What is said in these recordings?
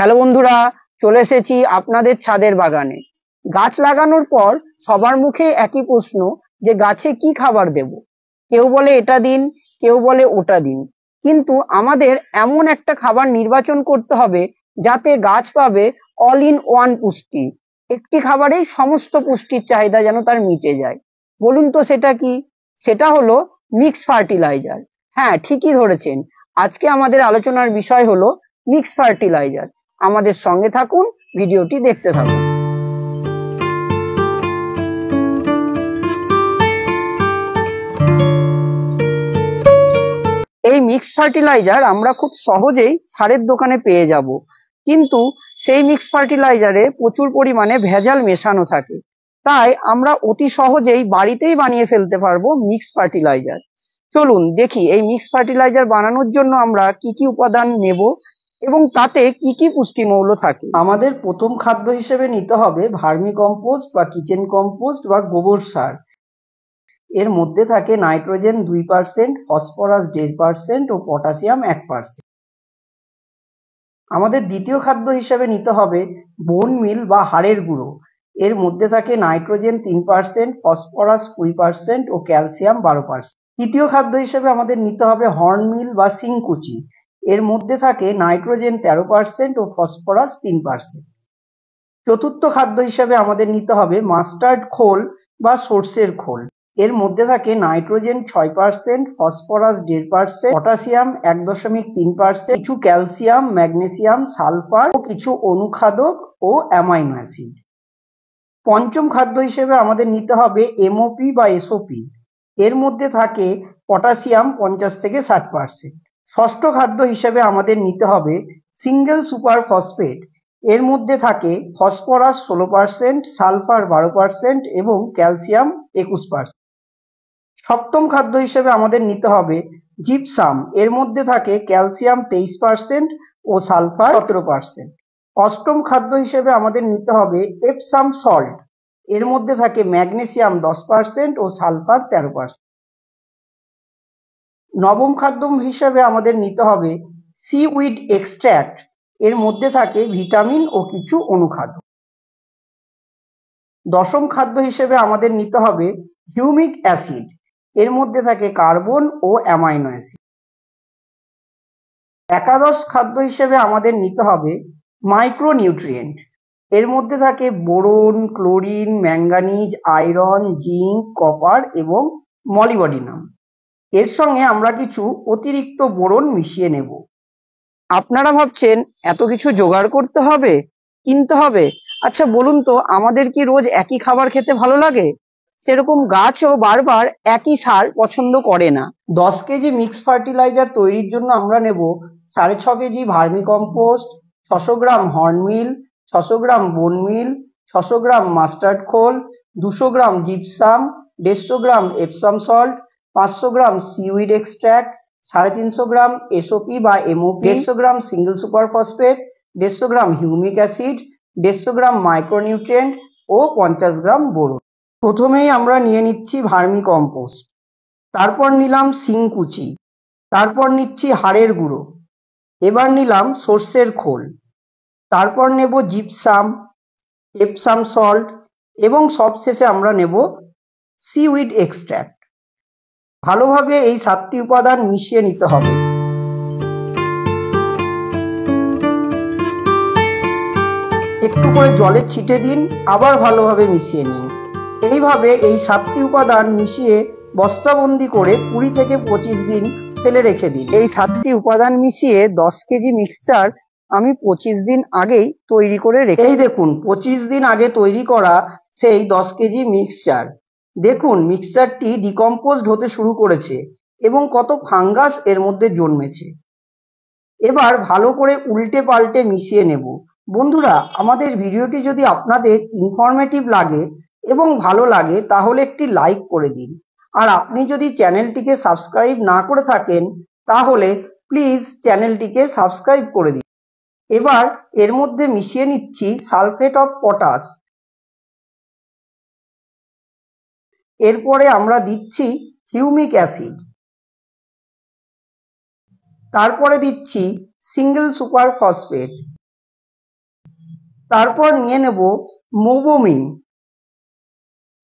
Hello বন্ধুরা, চলে এসেছি আপনাদের ছাদের বাগানে। গাছ লাগানোর পর সবার মুখে একই প্রশ্ন যে গাছে কি খাবার দেব। কেউ বলে এটা দিন, কেউ বলে ওটা দিন। কিন্তু আমাদের এমন একটা খাবার নির্বাচন করতে হবে যাতে গাছ পাবে অল ইন ওয়ান পুষ্টি। একটি খাবারেই সমস্ত পুষ্টির চাহিদা যেন তার মিটে যায়। বলুন তো সেটা কি? সেটা হলো মিক্স ফার্টিলাইজার। হ্যাঁ, ঠিকই ধরেছেন। আজকে আমাদের আলোচনার বিষয় হলো মিক্স ফার্টিলাইজার। আমাদের সঙ্গে থাকুন, ভিডিওটি দেখতে থাকুন। এই মিক্স ফার্টিলাইজার আমরা খুব সহজেই সারের দোকানে পেয়ে যাব, কিন্তু সেই মিক্স ফার্টিলাইজারে প্রচুর পরিমাণে ভেজাল মেশানো থাকে। তাই আমরা অতি সহজেই বাড়িতেই বানিয়ে ফেলতে পারবো মিক্স ফার্টিলাইজার। চলুন দেখি এই মিক্স ফার্টিলাইজার বানানোর জন্য আমরা কি কি উপাদান নেব এবং তাতে কি কি পুষ্টিমৌল থাকে। আমাদের প্রথম খাদ্য হিসেবে নিতে হবে ভার্মি কম্পোস্ট বা কিচেন কম্পোস্ট বা গোবর সার। এর মধ্যে থাকে নাইট্রোজেন 2%, ফসফরাস 1.5% ও পটাশিয়াম 1%। আমাদের দ্বিতীয় খাদ্য হিসেবে নিতে হবে বোন মিল বা হাড়ের গুঁড়ো। এর মধ্যে থাকে নাইট্রোজেন 3%, ফসফরাস 20% ও ক্যালসিয়াম 12%। তৃতীয় খাদ্য হিসেবে আমাদের নিতে হবে হর্ন মিল বা শিংকুচি। এর মধ্যে থাকে নাইট্রোজেন 13% ও ফসফরাস 3%। চতুর্থ খাদ্য হিসেবে আমাদের নিতে হবে মাস্টার্ড খোল বা সর্ষের খোল। এর মধ্যে থাকে নাইট্রোজেন 6%, ফসফরাস 1.5%, পটাশিয়াম 1.3%, কিছু ক্যালসিয়াম, ম্যাগনেসিয়াম, সালফার ও কিছু অনুখাদক ও অ্যামাইনো অ্যাসিড। পঞ্চম খাদ্য হিসেবে আমাদের নিতে হবে এমওপি বা এসওপি। এর মধ্যে থাকে পটাশিয়াম 50 থেকে 60%। ষষ্ঠ খাদ্য হিসেবে আমাদের নিতে হবে সিঙ্গেল সুপার ফসফেট। এর মধ্যে থাকে ফসফরাস 16%, সালফার 12% এবং ক্যালসিয়াম 21%। সপ্তম খাদ্য হিসেবে আমাদের নিতে হবে জিপসাম। এর মধ্যে থাকে ক্যালসিয়াম 23% ও সালফার 17%। অষ্টম খাদ্য হিসেবে আমাদের নিতে হবে এপসাম সল্ট। এর মধ্যে থাকে ম্যাগনেসিয়াম 10% ও সালফার 13%। নবম খাদ্য হিসেবে আমাদের নিতে হবে সিউইড এক্সট্র্যাক্ট। এর মধ্যে থাকে ভিটামিন ও কিছু অনুখাদ্য। দশম খাদ্য হিসেবে আমাদের নিতে হবে হিউমিক অ্যাসিড। এর মধ্যে থাকে কার্বন ও অ্যামাইনো অ্যাসিড। একাদশ খাদ্য হিসেবে আমাদের নিতে হবে মাইক্রোনিউট্রিয়েন্ট। এর মধ্যে থাকে boron, chlorine, manganese, iron, zinc, copper এবং মলিবডিনাম। এর সঙ্গে আমরা কিছু অতিরিক্ত বোরন মিশিয়ে নেব। আপনারা ভাবছেন এত কিছু জোগাড় করতে হবে, কিনতে হবে? আচ্ছা বলুন তো, আমাদের কি রোজ একই খাবার খেতে ভালো লাগে? সেরকম গাছও বারবার একই সার পছন্দ করে না। 10 কেজি মিক্স ফার্টিলাইজার তৈরির জন্য আমরা নেব 6.5 কেজি ভার্মি কম্পোস্ট, 600 গ্রাম হর্ন মিল, 600 গ্রাম বোন মিল, 600 গ্রাম মাস্টার্ড খোল, 200 গ্রাম জিপসাম, 150 গ্রাম এপসাম সল্ট, 500 গ্রাম সিউইড এক্সট্র্যাক্ট, 350 গ্রাম এসওপি বা এমওপি, 150 গ্রাম সিঙ্গেল সুপার ফসফেট, 150 গ্রাম হিউমিক অ্যাসিড, 150 গ্রাম মাইক্রোনিউট্রিয়েন্ট ও 50 গ্রাম বোরন। প্রথমেই আমরা নিয়ে নিচ্ছি ভার্মি কম্পোস্ট, তারপর নিলাম শিংকুচি, তারপর নিচ্ছি হাড়ের গুঁড়ো, এবার নিলাম সর্ষের খোল, তারপর নেব জিপসাম, এপসাম সল্ট এবং সবশেষে আমরা নেব সিউইড এক্সট্র্যাক্ট। ভালোভাবে এই 7টি উপাদান মিশিয়ে নিতে হবে। একটু করে জলে ছিটে দিন, আবার ভালোভাবে মিশিয়ে নিন। এইভাবে এই 7টি উপাদান মিশিয়ে বস্তাবন্দি করে 20 থেকে 25 দিন ফেলে রেখে দিন। এই 7টি উপাদান মিশিয়ে 10 কেজি মিক্সচার আমি 25 দিন আগেই তৈরি করে রেখে। এই দেখুন 25 দিন আগে তৈরি করা সেই 10 কেজি মিক্সচার। দেখুন মিক্সচারটি ডিকম্পোজড হতে শুরু করেছে এবং কত ফাঙ্গাস এর মধ্যে জন্মেছে। এবার ভালো করে উল্টে পাল্টে মিশিয়ে নেব। বন্ধুরা, আমাদের ভিডিওটি যদি আপনাদের ইনফরমেটিভ লাগে এবং ভালো লাগে তাহলে একটি লাইক করে দিন। আর আপনি যদি চ্যানেলটিকে সাবস্ক্রাইব না করে থাকেন তাহলে প্লিজ চ্যানেলটিকে সাবস্ক্রাইব করে দিন। এবার এর মধ্যে মিশিয়ে নিচ্ছি সালফেট অফ পটাশ। এরপরে আমরা দিচ্ছি হিউমিক অ্যাসিড, তারপরে দিচ্ছি সিঙ্গেল সুপার ফসফেট, তারপর নিয়ে নেব মোবোমিন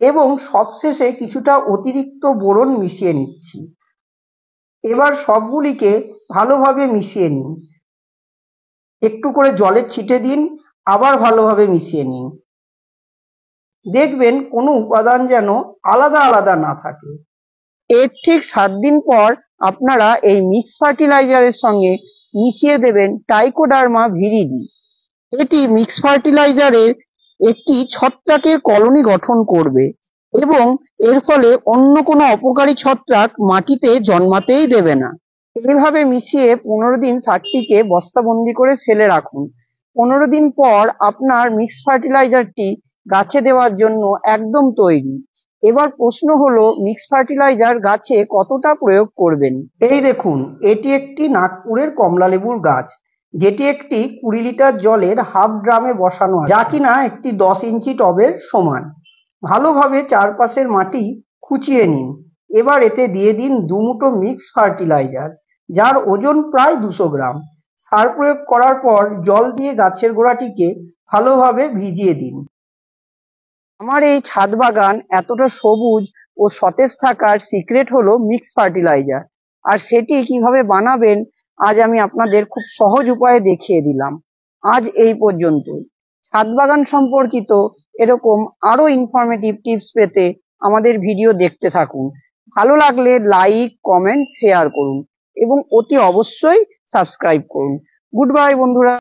এবং সবশেষে কিছুটা অতিরিক্ত বোরন মিশিয়ে নিচ্ছি। এবার সবগুলিকে ভালোভাবে মিশিয়ে নিন। একটু করে জলের ছিটে দিন, আবার ভালোভাবে মিশিয়ে নিন। দেখবেন কোনো উপাদান যেন আলাদা আলাদা না থাকে। এর ঠিক 7 দিন পর আপনারা এই মিক্স ফার্টিলাইজারের সঙ্গে মিশিয়ে দেবেন ট্রাইকোডার্মা ভিরিডি। এটি মিক্স ফার্টিলাইজারের একটি ছত্রাকের কলোনি গঠন করবে এবং এর ফলে অন্য কোনো অপকারী ছত্রাক মাটিতে জন্মাতেই দেবে না। এইভাবে মিশিয়ে 15 দিন সারটিকে বস্তাবন্দি করে ফেলে রাখুন। 15 দিন পর আপনার মিক্স ফার্টিলাইজারটি গাছে দেওয়ার জন্য একদম তৈরি। এবার প্রশ্ন হলো, মিক্স ফার্টিলাইজার গাছে কতটা প্রয়োগ করবেন? এই দেখুন, এটি একটি নাগপুরের কমলালেবুর গাছ, যেটি একটি 20 লিটার জলের হাফ ড্রামে বসানো আছে, যা কিনা একটি 10 ইঞ্চি টবের সমান। ভালোভাবে চারপাশের মাটি খুঁচিয়ে নিন। এবার এতে দিয়ে দিন 2 মুঠো মিক্স ফার্টিলাইজার, যার ওজন প্রায় 200 গ্রাম। সার প্রয়োগ করার পর জল দিয়ে গাছের গোড়াটিকে ভালোভাবে ভিজিয়ে দিন। আমার এই ছাদ বাগান এতটা সবুজ ও সতেজ থাকার সিক্রেট হলো মিক্স ফার্টিলাইজার, আর সেটি কিভাবে বানাবেন আজ আমি আপনাদের খুব সহজ উপায়ে দেখিয়ে দিলাম। আজ এই পর্যন্তই। ছাদ বাগান সম্পর্কিত এরকম আরো ইনফরমেটিভ টিপস পেতে আমাদের ভিডিও দেখতে থাকুন। ভালো লাগলে লাইক, কমেন্ট, শেয়ার করুন এবং অতি অবশ্যই সাবস্ক্রাইব করুন। গুড বাই বন্ধুরা।